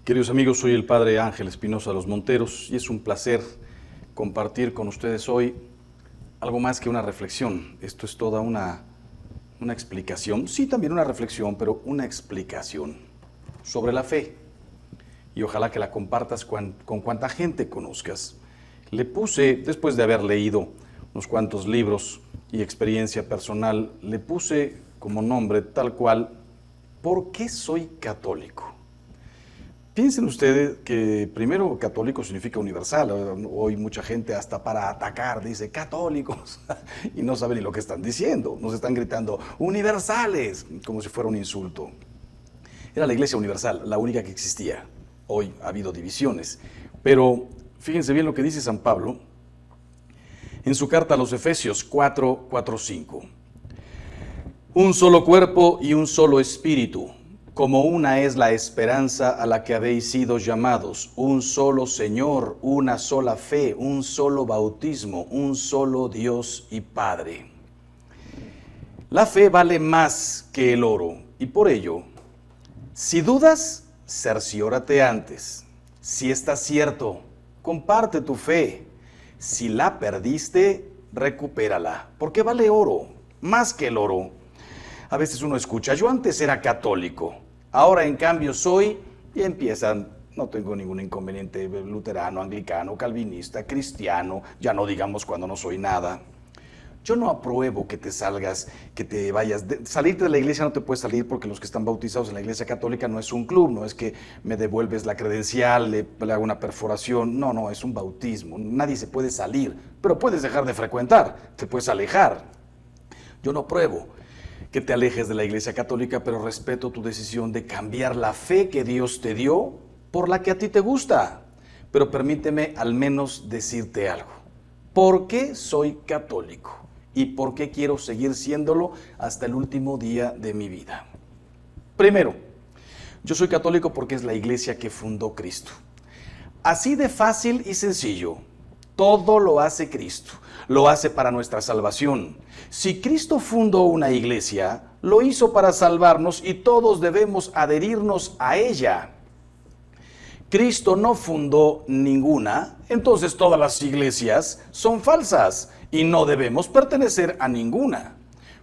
Queridos amigos, soy el Padre Ángel Espinosa de los Monteros y es un placer compartir con ustedes hoy algo más que una reflexión. Esto es toda una explicación, sí, también una reflexión, pero una explicación sobre la fe. Y ojalá que la compartas con cuanta gente conozcas. Le puse, después de haber leído unos cuantos libros y experiencia personal, le puse como nombre tal cual, ¿por qué soy católico? Piensen ustedes que primero católico significa universal. Hoy mucha gente hasta para atacar dice católicos y no saben ni lo que están diciendo. Nos están gritando universales como si fuera un insulto. Era la Iglesia universal, la única que existía. Hoy ha habido divisiones. Pero fíjense bien lo que dice San Pablo en su carta a los Efesios 4:5. Un solo cuerpo y un solo espíritu, como una es la esperanza a la que habéis sido llamados, un solo Señor, una sola fe, un solo bautismo, un solo Dios y Padre. La fe vale más que el oro, y por ello, si dudas, cerciórate antes. Si está cierto, comparte tu fe. Si la perdiste, recupérala, porque vale oro, más que el oro. A veces uno escucha, yo antes era católico, ahora en cambio soy, y empiezan, no tengo ningún inconveniente, luterano, anglicano, calvinista, cristiano, ya no digamos cuando no soy nada. Yo no apruebo que te salgas, que te vayas, salirte de la iglesia no te puedes salir porque los que están bautizados en la iglesia católica no es un club, no es que me devuelves la credencial, le hago una perforación, no, es un bautismo, nadie se puede salir, pero puedes dejar de frecuentar, te puedes alejar. Yo no apruebo que te alejes de la Iglesia Católica, pero respeto tu decisión de cambiar la fe que Dios te dio por la que a ti te gusta. Pero permíteme al menos decirte algo. ¿Por qué soy católico? ¿Y por qué quiero seguir siéndolo hasta el último día de mi vida? Primero, yo soy católico porque es la iglesia que fundó Cristo. Así de fácil y sencillo. Todo lo hace Cristo, lo hace para nuestra salvación. Si Cristo fundó una iglesia, lo hizo para salvarnos y todos debemos adherirnos a ella. Cristo no fundó ninguna, entonces todas las iglesias son falsas y no debemos pertenecer a ninguna.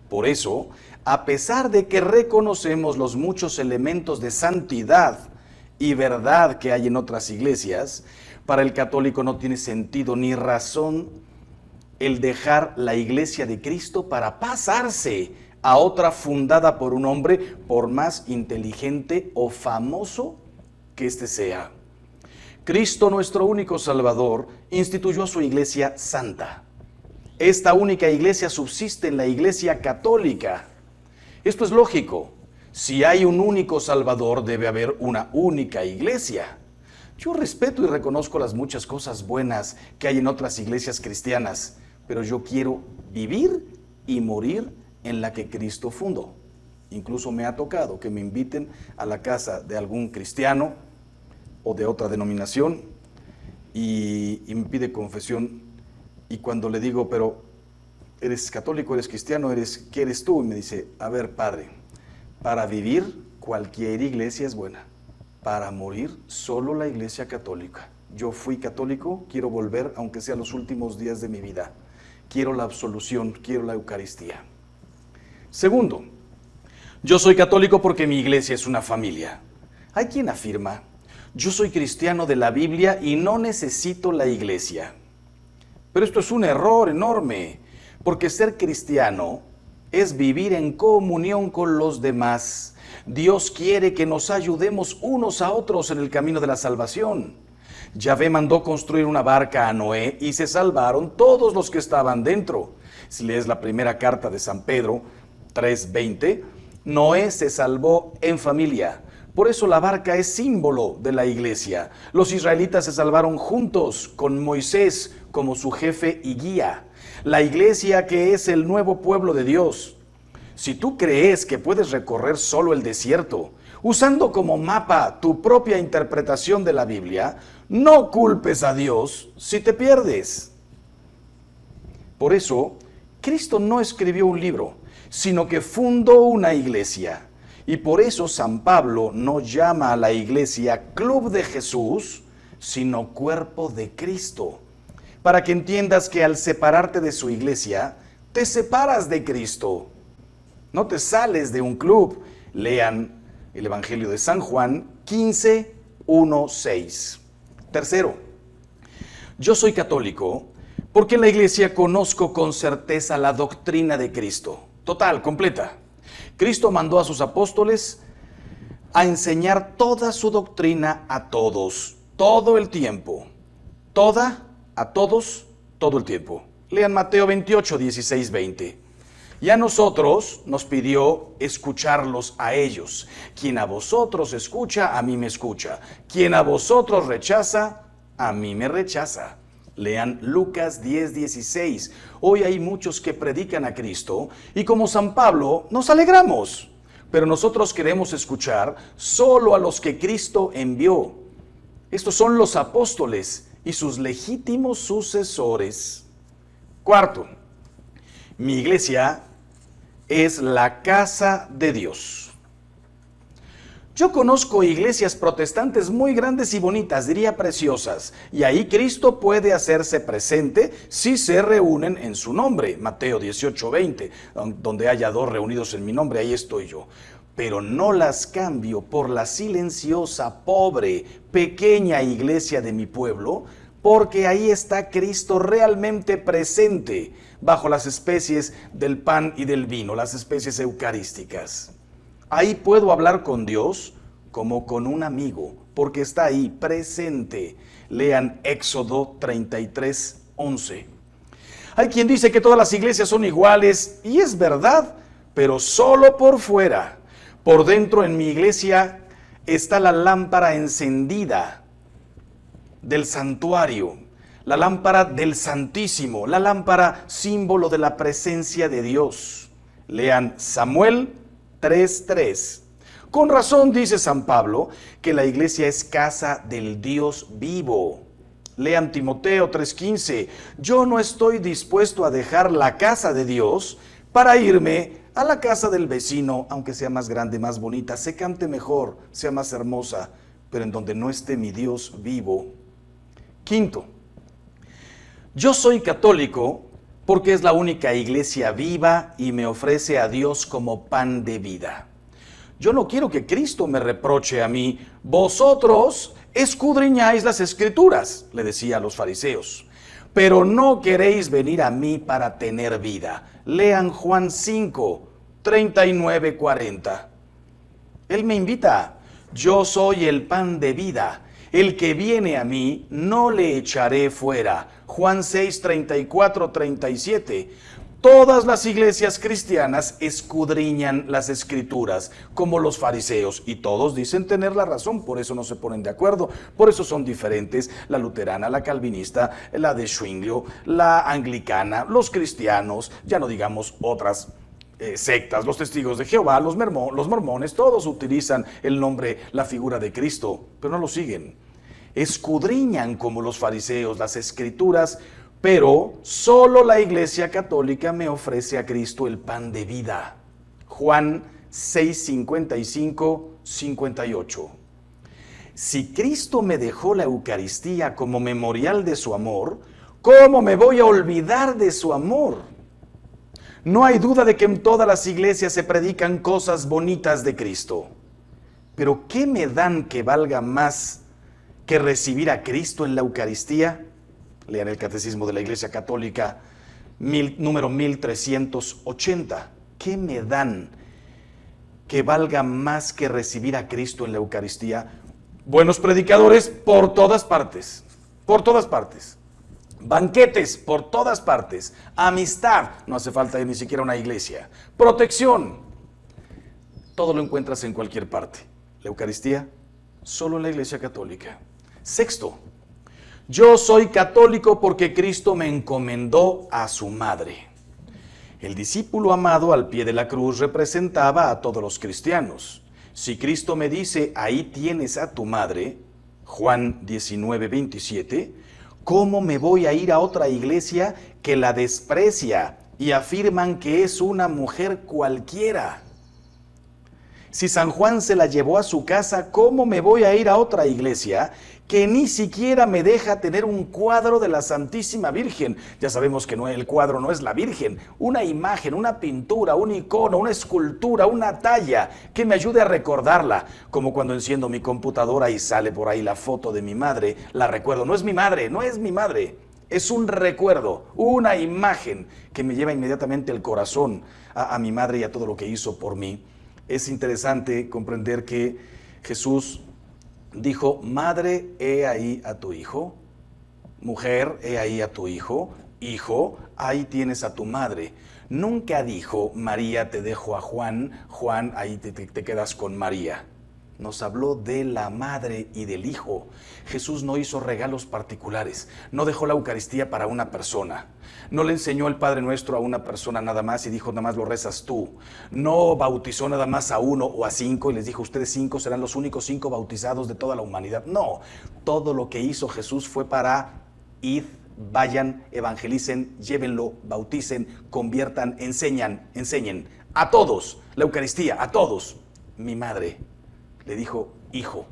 Por eso, a pesar de que reconocemos los muchos elementos de santidad y verdad que hay en otras iglesias, para el católico no tiene sentido ni razón el dejar la iglesia de Cristo para pasarse a otra fundada por un hombre, por más inteligente o famoso que éste sea. Cristo, nuestro único Salvador, instituyó su iglesia santa. Esta única iglesia subsiste en la iglesia católica. Esto es lógico. Si hay un único Salvador, debe haber una única iglesia. Yo respeto y reconozco las muchas cosas buenas que hay en otras iglesias cristianas, pero yo quiero vivir y morir en la que Cristo fundó. Incluso me ha tocado que me inviten a la casa de algún cristiano o de otra denominación y me pide confesión. Y cuando le digo, pero ¿eres católico, eres cristiano, qué eres tú? Y me dice, a ver, padre, para vivir cualquier iglesia es buena. Para morir, solo la iglesia católica. Yo fui católico, quiero volver, aunque sea los últimos días de mi vida. Quiero la absolución, quiero la Eucaristía. Segundo, yo soy católico porque mi iglesia es una familia. Hay quien afirma, yo soy cristiano de la Biblia y no necesito la iglesia. Pero esto es un error enorme, porque ser cristiano es vivir en comunión con los demás. Dios quiere que nos ayudemos unos a otros en el camino de la salvación. Yahvé mandó construir una barca a Noé y se salvaron todos los que estaban dentro. Si lees la primera carta de San Pedro 3:20, Noé se salvó en familia. Por eso la barca es símbolo de la iglesia. Los israelitas se salvaron juntos con Moisés como su jefe y guía. La iglesia que es el nuevo pueblo de Dios. Si tú crees que puedes recorrer solo el desierto, usando como mapa tu propia interpretación de la Biblia, no culpes a Dios si te pierdes. Por eso, Cristo no escribió un libro, sino que fundó una iglesia. Y por eso San Pablo no llama a la iglesia club de Jesús, sino cuerpo de Cristo. Para que entiendas que al separarte de su iglesia, te separas de Cristo. No te sales de un club. Lean el Evangelio de San Juan 15, 1, 6. Tercero, yo soy católico porque en la iglesia conozco con certeza la doctrina de Cristo. Total, completa. Cristo mandó a sus apóstoles a enseñar toda su doctrina a todos, todo el tiempo. A todos, todo el tiempo. Lean Mateo 28, 16, 20. Y a nosotros nos pidió escucharlos a ellos. Quien a vosotros escucha, a mí me escucha. Quien a vosotros rechaza, a mí me rechaza. Lean Lucas 10, 16. Hoy hay muchos que predican a Cristo y como San Pablo nos alegramos. Pero nosotros queremos escuchar solo a los que Cristo envió. Estos son los apóstoles y sus legítimos sucesores. Cuarto, mi iglesia es la casa de Dios. Yo conozco iglesias protestantes muy grandes y bonitas, diría preciosas, y ahí Cristo puede hacerse presente si se reúnen en su nombre. Mateo 18, 20, donde haya dos reunidos en mi nombre, ahí estoy yo. Pero no las cambio por la silenciosa, pobre, pequeña iglesia de mi pueblo, porque ahí está Cristo realmente presente bajo las especies del pan y del vino, las especies eucarísticas. Ahí puedo hablar con Dios como con un amigo, porque está ahí presente. Lean Éxodo 33, 11. Hay quien dice que todas las iglesias son iguales, y es verdad, pero solo por fuera. Por dentro en mi iglesia está la lámpara encendida del santuario, la lámpara del Santísimo, la lámpara símbolo de la presencia de Dios. Lean Samuel 3:3. Con razón dice San Pablo que la iglesia es casa del Dios vivo. Lean Timoteo 3:15. Yo no estoy dispuesto a dejar la casa de Dios para irme a la casa del vecino, aunque sea más grande, más bonita, se cante mejor, sea más hermosa, pero en donde no esté mi Dios vivo. Quinto, yo soy católico porque es la única iglesia viva y me ofrece a Dios como pan de vida. Yo no quiero que Cristo me reproche a mí. Vosotros escudriñáis las Escrituras, le decía a los fariseos, pero no queréis venir a mí para tener vida. Lean Juan 5, 39, 40. Él me invita. Yo soy el pan de vida. El que viene a mí, no le echaré fuera. Juan 6, 34, 37. Todas las iglesias cristianas escudriñan las Escrituras, como los fariseos, y todos dicen tener la razón, por eso no se ponen de acuerdo, por eso son diferentes, la luterana, la calvinista, la de Zwinglio, la anglicana, los cristianos, ya no digamos otras sectas, los testigos de Jehová, los mormones, todos utilizan el nombre, la figura de Cristo, pero no lo siguen. Escudriñan como los fariseos las Escrituras, pero solo la Iglesia Católica me ofrece a Cristo el pan de vida. Juan 6, 55, 58. Si Cristo me dejó la Eucaristía como memorial de su amor, ¿cómo me voy a olvidar de su amor? No hay duda de que en todas las iglesias se predican cosas bonitas de Cristo. Pero ¿qué me dan que valga más que recibir a Cristo en la Eucaristía? Lean el Catecismo de la Iglesia Católica, número 1380. ¿Qué me dan que valga más que recibir a Cristo en la Eucaristía? Buenos predicadores por todas partes, por todas partes. Banquetes por todas partes. Amistad, no hace falta ni siquiera una iglesia. Protección, todo lo encuentras en cualquier parte. La Eucaristía, solo en la Iglesia Católica. Sexto, yo soy católico porque Cristo me encomendó a su madre. El discípulo amado al pie de la cruz representaba a todos los cristianos. Si Cristo me dice, ahí tienes a tu madre, Juan 19, 27, ¿cómo me voy a ir a otra iglesia que la desprecia y afirman que es una mujer cualquiera? Si San Juan se la llevó a su casa, ¿cómo me voy a ir a otra iglesia que ni siquiera me deja tener un cuadro de la Santísima Virgen? Ya sabemos que el cuadro no es la Virgen, una imagen, una pintura, un icono, una escultura, una talla que me ayude a recordarla. Como cuando enciendo mi computadora y sale por ahí la foto de mi madre, la recuerdo. No es mi madre, no es mi madre. Es un recuerdo, una imagen que me lleva inmediatamente el corazón a mi madre y a todo lo que hizo por mí. Es interesante comprender que Jesús dijo: madre, he ahí a tu hijo; mujer, he ahí a tu hijo; hijo, ahí tienes a tu madre. Nunca dijo: María, te dejo a Juan; Juan, ahí te quedas con María. Nos habló de la madre y del hijo. Jesús no hizo regalos particulares, no dejó la Eucaristía para una persona, no le enseñó el Padre Nuestro a una persona nada más y dijo: nada más lo rezas tú. No bautizó nada más a 1 o a 5 y les dijo: ustedes 5 serán los únicos 5 bautizados de toda la humanidad. No, todo lo que hizo Jesús fue para id, vayan, evangelicen, llévenlo, bauticen, conviertan, enseñen a todos la Eucaristía, a todos. Mi madre le dijo: hijo.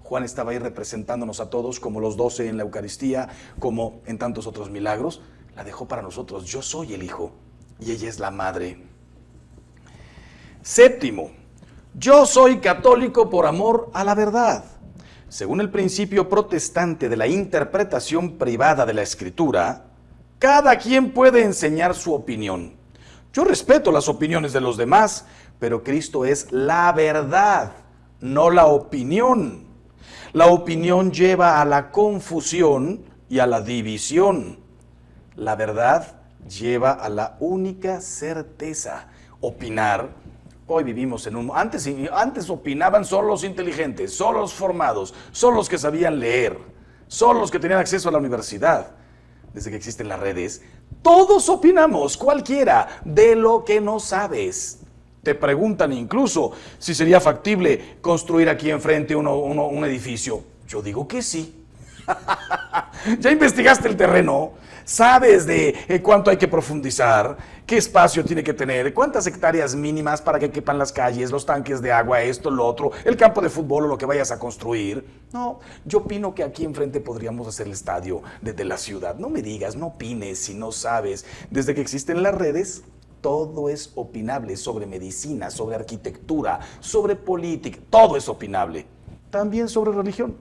Juan estaba ahí representándonos a todos, como los 12 en la Eucaristía, como en tantos otros milagros. La dejó para nosotros. Yo soy el hijo y ella es la madre. Séptimo, yo soy católico por amor a la verdad. Según el principio protestante de la interpretación privada de la Escritura, cada quien puede enseñar su opinión. Yo respeto las opiniones de los demás, pero Cristo es la verdad, no la opinión. La opinión lleva a la confusión y a la división. La verdad lleva a la única certeza. Opinar, hoy vivimos en un... Antes opinaban solo los inteligentes, solo los formados, solo los que sabían leer, solo los que tenían acceso a la universidad. Desde que existen las redes, todos opinamos, cualquiera, de lo que no sabes. Te preguntan incluso si sería factible construir aquí enfrente un edificio. Yo digo que sí. ¿Ya investigaste el terreno? ¿Sabes de cuánto hay que profundizar? ¿Qué espacio tiene que tener? ¿Cuántas hectáreas mínimas para que quepan las calles, los tanques de agua, esto, lo otro, el campo de fútbol o lo que vayas a construir? No, yo opino que aquí enfrente podríamos hacer el estadio de la ciudad. No me digas, no opines si no sabes. Desde que existen las redes, todo es opinable, sobre medicina, sobre arquitectura, sobre política, todo es opinable. También sobre religión.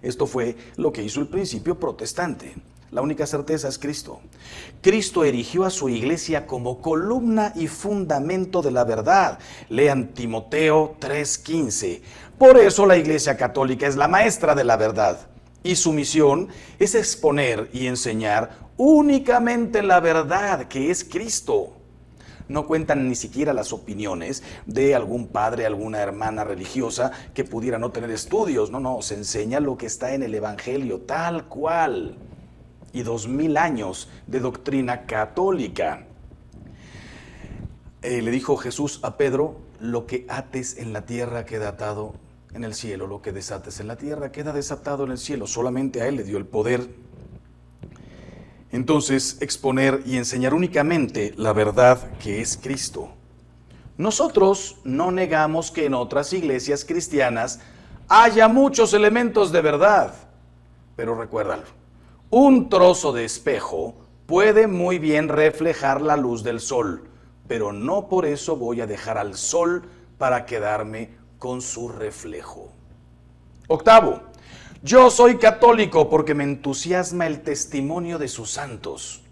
Esto fue lo que hizo el principio protestante. La única certeza es Cristo. Cristo erigió a su iglesia como columna y fundamento de la verdad. Lean Timoteo 3:15. Por eso la Iglesia Católica es la maestra de la verdad. Y su misión es exponer y enseñar únicamente la verdad, que es Cristo. No cuentan ni siquiera las opiniones de algún padre, alguna hermana religiosa que pudiera no tener estudios. No, se enseña lo que está en el Evangelio, tal cual. Y 2000 años de doctrina católica. Le dijo Jesús a Pedro: lo que ates en la tierra queda atado en el cielo, lo que desates en la tierra queda desatado en el cielo. Solamente a él le dio el poder. Entonces, exponer y enseñar únicamente la verdad, que es Cristo. Nosotros no negamos que en otras iglesias cristianas haya muchos elementos de verdad, pero recuérdalo, un trozo de espejo puede muy bien reflejar la luz del sol, pero no por eso voy a dejar al sol para quedarme con su reflejo. Octavo, yo soy católico porque me entusiasma el testimonio de sus santos,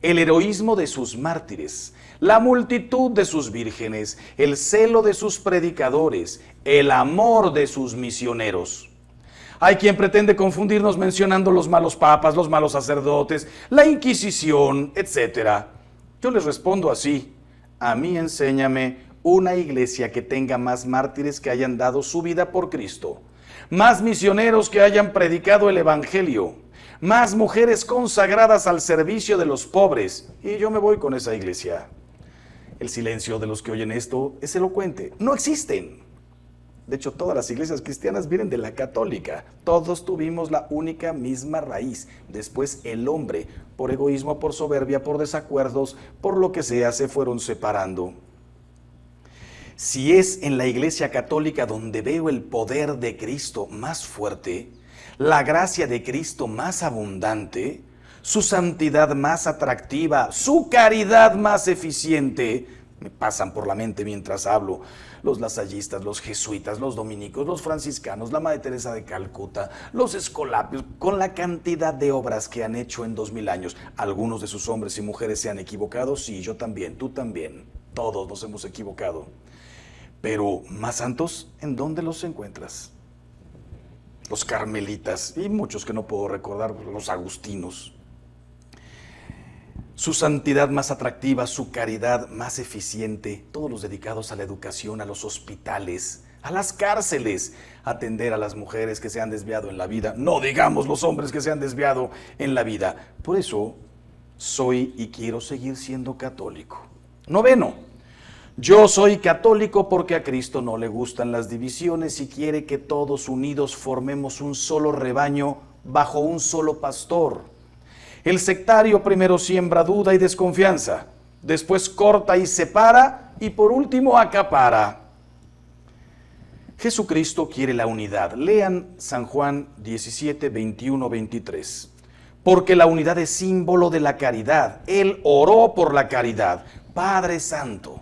el heroísmo de sus mártires, la multitud de sus vírgenes, el celo de sus predicadores, el amor de sus misioneros. Hay quien pretende confundirnos mencionando los malos papas, los malos sacerdotes, la Inquisición, etc. Yo les respondo así: a mí enséñame una iglesia que tenga más mártires que hayan dado su vida por Cristo, más misioneros que hayan predicado el Evangelio, más mujeres consagradas al servicio de los pobres, y yo me voy con esa iglesia. El silencio de los que oyen esto es elocuente. No existen. De hecho, todas las iglesias cristianas vienen de la católica. Todos tuvimos la única misma raíz. Después el hombre, por egoísmo, por soberbia, por desacuerdos, por lo que sea, se fueron separando. Si es en la Iglesia Católica donde veo el poder de Cristo más fuerte, la gracia de Cristo más abundante, su santidad más atractiva, su caridad más eficiente, me pasan por la mente mientras hablo, los lasallistas, los jesuitas, los dominicos, los franciscanos, la Madre Teresa de Calcuta, los escolapios, con la cantidad de obras que han hecho en 2000 años. Algunos de sus hombres y mujeres se han equivocado, sí, yo también, tú también, todos nos hemos equivocado. Pero más santos, ¿en dónde los encuentras? Los carmelitas y muchos que no puedo recordar, los agustinos. Su santidad más atractiva, su caridad más eficiente, todos los dedicados a la educación, a los hospitales, a las cárceles, atender a las mujeres que se han desviado en la vida, no digamos los hombres que se han desviado en la vida. Por eso soy y quiero seguir siendo católico. Noveno, yo soy católico porque a Cristo no le gustan las divisiones y quiere que todos unidos formemos un solo rebaño bajo un solo pastor. El sectario primero siembra duda y desconfianza, después corta y separa y por último acapara. Jesucristo quiere la unidad. Lean San Juan 17, 21, 23. Porque la unidad es símbolo de la caridad. Él oró por la caridad. Padre Santo,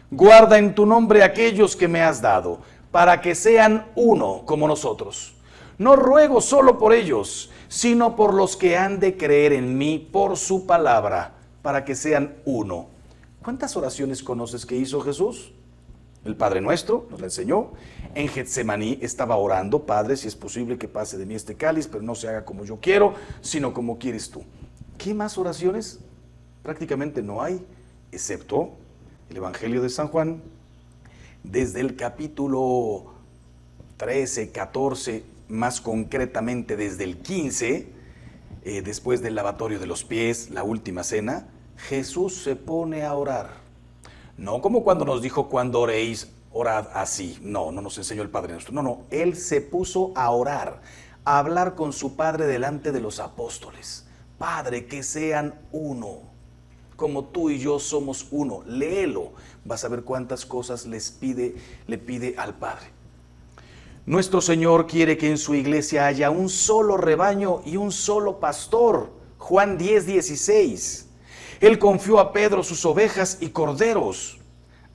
guarda en tu nombre aquellos que me has dado, para que sean uno como nosotros. No ruego solo por ellos, sino por los que han de creer en mí por su palabra, para que sean uno. ¿Cuántas oraciones conoces que hizo Jesús? El Padre Nuestro nos la enseñó. En Getsemaní estaba orando: Padre, si es posible que pase de mí este cáliz, pero no se haga como yo quiero, sino como quieres tú. ¿Qué más oraciones? Prácticamente no hay, excepto el Evangelio de San Juan, desde el capítulo 13, 14, más concretamente desde el 15, después del lavatorio de los pies, la última cena, Jesús se pone a orar. No como cuando nos dijo: cuando oréis, orad así. No nos enseñó el Padre Nuestro. No, Él se puso a orar, a hablar con su Padre delante de los apóstoles. Padre, que sean uno, como tú y yo somos uno. Léelo, vas a ver cuántas cosas le pide al Padre. Nuestro Señor quiere que en su iglesia haya un solo rebaño y un solo pastor. Juan 10, 16. Él confió a Pedro sus ovejas y corderos.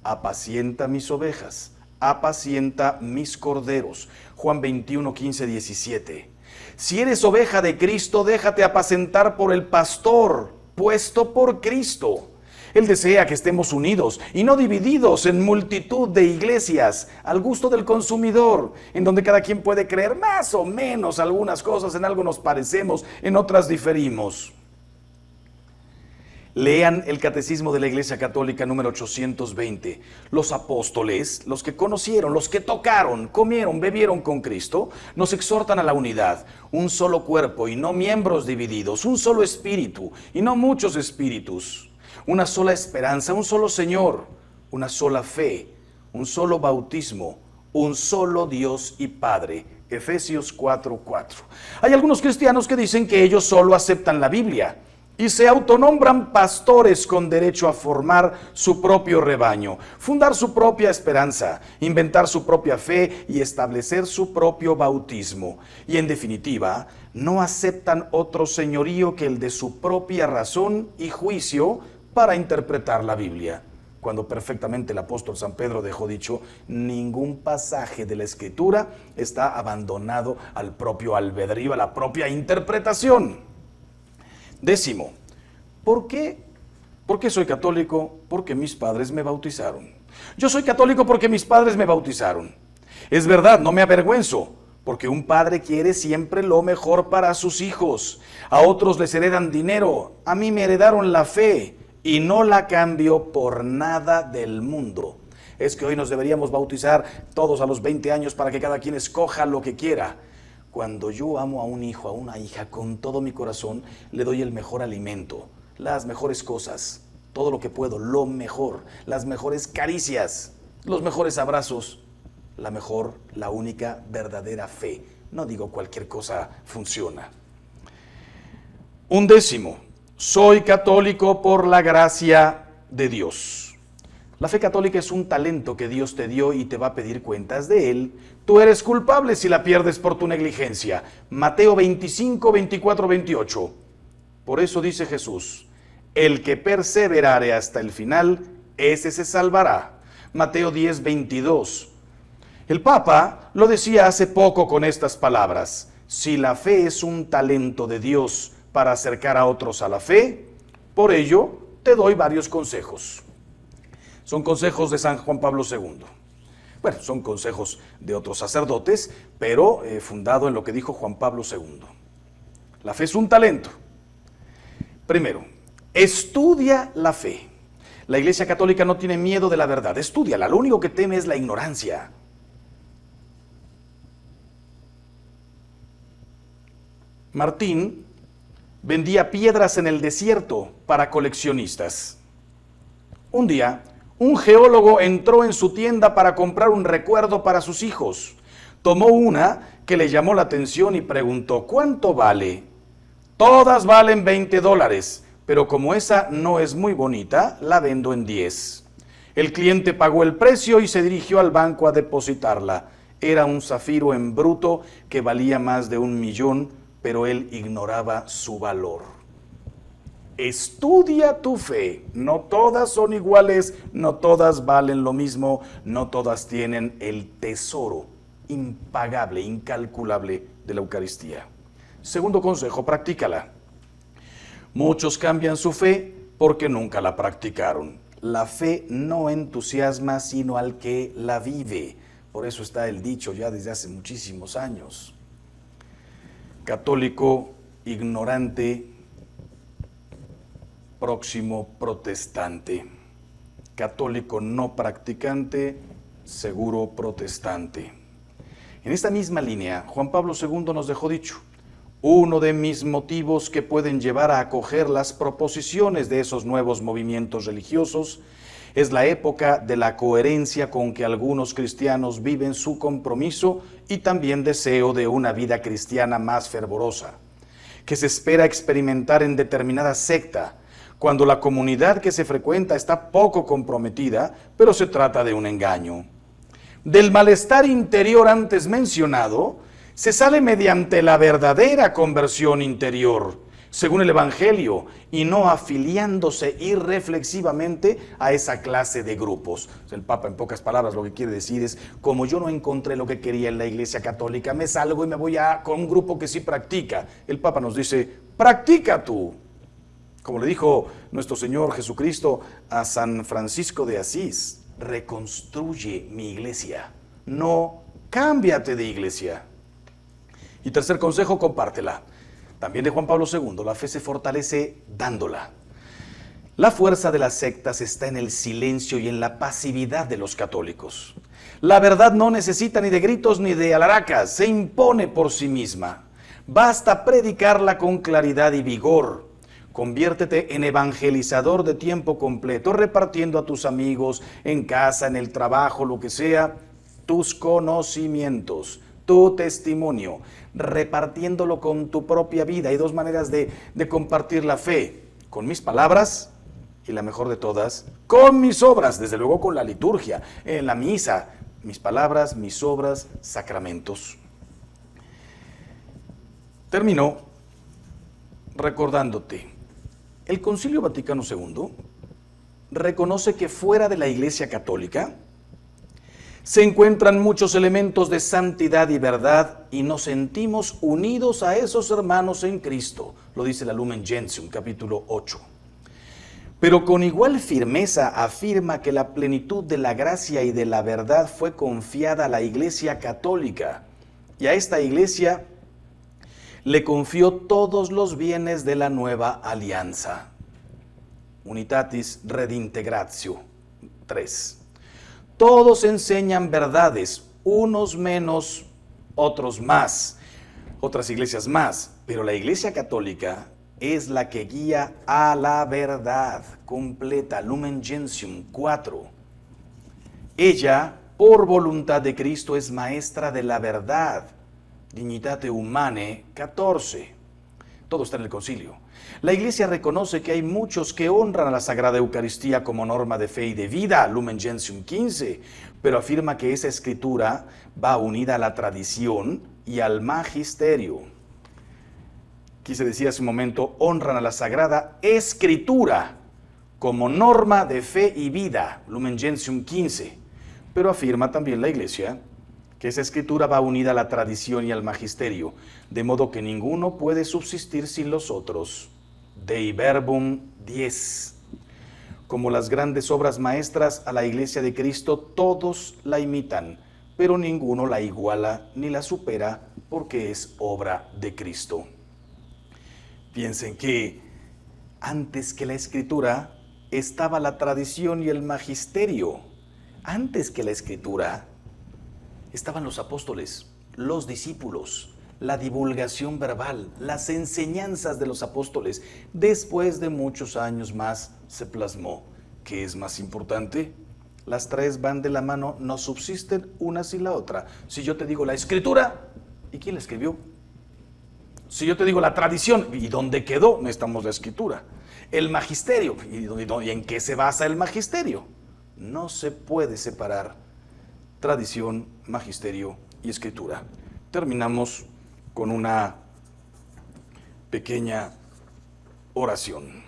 Apacienta mis ovejas, apacienta mis corderos. Juan 21, 15, 17. Si eres oveja de Cristo, déjate apacentar por el pastor puesto por Cristo. Él desea que estemos unidos y no divididos en multitud de iglesias al gusto del consumidor, en donde cada quien puede creer más o menos algunas cosas, en algo nos parecemos, en otras diferimos. Lean el Catecismo de la Iglesia Católica número 820. Los apóstoles, los que conocieron, los que tocaron, comieron, bebieron con Cristo, nos exhortan a la unidad, un solo cuerpo y no miembros divididos, un solo espíritu y no muchos espíritus. Una sola esperanza, un solo Señor, una sola fe, un solo bautismo, un solo Dios y Padre. Efesios 4:4. Hay algunos cristianos que dicen que ellos solo aceptan la Biblia y se autonombran pastores con derecho a formar su propio rebaño, fundar su propia esperanza, inventar su propia fe y establecer su propio bautismo. Y en definitiva, no aceptan otro señorío que el de su propia razón y juicio para interpretar la Biblia, cuando perfectamente el apóstol San Pedro dejó dicho: ningún pasaje de la Escritura está abandonado al propio albedrío, a la propia interpretación. Décimo, ¿por qué? ¿Por qué soy católico? Porque mis padres me bautizaron. Yo soy católico porque mis padres me bautizaron. Es verdad, no me avergüenzo, porque un padre quiere siempre lo mejor para sus hijos. A otros les heredan dinero, a mí me heredaron la fe, y no la cambio por nada del mundo. Es que hoy nos deberíamos bautizar todos a los 20 años para que cada quien escoja lo que quiera. Cuando yo amo a un hijo, a una hija, con todo mi corazón, le doy el mejor alimento, las mejores cosas, todo lo que puedo, lo mejor, las mejores caricias, los mejores abrazos, la única verdadera fe. No digo cualquier cosa funciona. 11. Soy católico por la gracia de Dios. La fe católica es un talento que Dios te dio y te va a pedir cuentas de él. Tú eres culpable si la pierdes por tu negligencia. Mateo 25, 24, 28. Por eso dice Jesús, el que perseverare hasta el final, ese se salvará. Mateo 10, 22. El Papa lo decía hace poco con estas palabras. Si la fe es un talento de Dios para acercar a otros a la fe, por ello te doy varios consejos. Son consejos de San Juan Pablo II. Bueno, son consejos de otros sacerdotes, pero fundado en lo que dijo Juan Pablo II. La fe es un talento. Primero, estudia la fe. La Iglesia Católica no tiene miedo de la verdad. Estúdiala. Lo único que teme es la ignorancia. Martín vendía piedras en el desierto para coleccionistas. Un día, un geólogo entró en su tienda para comprar un recuerdo para sus hijos. Tomó una que le llamó la atención y preguntó, ¿cuánto vale? Todas valen $20, pero como esa no es muy bonita, la vendo en 10. El cliente pagó el precio y se dirigió al banco a depositarla. Era un zafiro en bruto que valía más de $1 millón, pero él ignoraba su valor. Estudia tu fe. No todas son iguales, no todas valen lo mismo, no todas tienen el tesoro impagable, incalculable de la Eucaristía. Segundo consejo, practícala. Muchos cambian su fe porque nunca la practicaron. La fe no entusiasma sino al que la vive. Por eso está el dicho ya desde hace muchísimos años. Católico ignorante, próximo protestante. Católico no practicante, seguro protestante. En esta misma línea, Juan Pablo II nos dejó dicho, uno de mis motivos que pueden llevar a acoger las proposiciones de esos nuevos movimientos religiosos es la época de la coherencia con que algunos cristianos viven su compromiso y también deseo de una vida cristiana más fervorosa, que se espera experimentar en determinada secta, cuando la comunidad que se frecuenta está poco comprometida, pero se trata de un engaño. Del malestar interior antes mencionado, se sale mediante la verdadera conversión interior, según el Evangelio, y no afiliándose irreflexivamente a esa clase de grupos. El Papa, en pocas palabras, lo que quiere decir es, como yo no encontré lo que quería en la Iglesia Católica, me salgo y me voy con un grupo que sí practica. El Papa nos dice, practica tú. Como le dijo nuestro Señor Jesucristo a San Francisco de Asís, reconstruye mi iglesia, no cámbiate de iglesia. Y tercer consejo, compártela. También de Juan Pablo II, la fe se fortalece dándola. La fuerza de las sectas está en el silencio y en la pasividad de los católicos. La verdad no necesita ni de gritos ni de alaracas, se impone por sí misma. Basta predicarla con claridad y vigor. Conviértete en evangelizador de tiempo completo, repartiendo a tus amigos, en casa, en el trabajo, lo que sea, tus conocimientos, tu testimonio, repartiéndolo con tu propia vida. Hay dos maneras de compartir la fe, con mis palabras y la mejor de todas, con mis obras, desde luego con la liturgia, en la misa, mis palabras, mis obras, sacramentos. Termino recordándote, el Concilio Vaticano II reconoce que fuera de la Iglesia Católica se encuentran muchos elementos de santidad y verdad y nos sentimos unidos a esos hermanos en Cristo, lo dice la Lumen Gentium, capítulo 8. Pero con igual firmeza afirma que la plenitud de la gracia y de la verdad fue confiada a la Iglesia Católica y a esta Iglesia le confió todos los bienes de la nueva alianza. Unitatis Redintegratio 3. Todos enseñan verdades, unos menos, otros más, otras iglesias más, pero la Iglesia Católica es la que guía a la verdad completa, Lumen Gentium 4. Ella, por voluntad de Cristo, es maestra de la verdad, Dignitate Humanae 14. Todo está en el concilio. La Iglesia reconoce que hay muchos que honran a la Sagrada Eucaristía como norma de fe y de vida, Lumen Gentium 15, pero afirma que esa escritura va unida a la tradición y al magisterio. Quise decir hace un momento, honran a la Sagrada Escritura como norma de fe y vida, Lumen Gentium 15, pero afirma también la Iglesia que esa escritura va unida a la tradición y al magisterio, de modo que ninguno puede subsistir sin los otros. Dei Verbum 10. Como las grandes obras maestras a la Iglesia de Cristo, todos la imitan, pero ninguno la iguala ni la supera porque es obra de Cristo. Piensen que antes que la escritura estaba la tradición y el magisterio. Antes que la escritura estaban los apóstoles, los discípulos, la divulgación verbal, las enseñanzas de los apóstoles. Después de muchos años más se plasmó. ¿Qué es más importante? Las tres van de la mano, no subsisten una sin la otra. Si yo te digo la escritura, ¿y quién la escribió? Si yo te digo la tradición, ¿y dónde quedó? Necesitamos la escritura. El magisterio, ¿y en qué se basa el magisterio? No se puede separar tradición, magisterio y escritura. Terminamos con una pequeña oración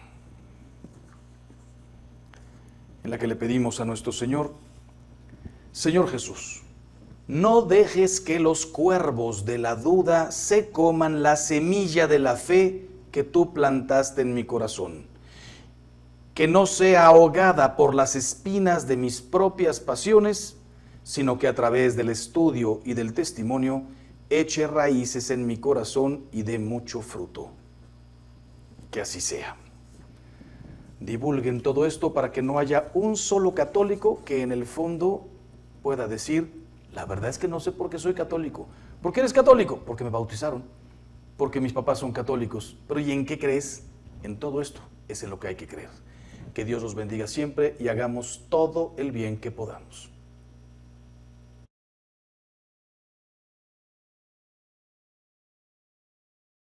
en la que le pedimos a nuestro Señor: Señor Jesús, no dejes que los cuervos de la duda se coman la semilla de la fe que tú plantaste en mi corazón, que no sea ahogada por las espinas de mis propias pasiones, sino que a través del estudio y del testimonio eche raíces en mi corazón y dé mucho fruto. Que así sea. Divulguen todo esto para que no haya un solo católico que en el fondo pueda decir: la verdad es que no sé por qué soy católico. ¿Por qué eres católico? Porque me bautizaron, porque mis papás son católicos. Pero ¿y en qué crees? En todo esto es en lo que hay que creer. Que Dios los bendiga siempre y hagamos todo el bien que podamos.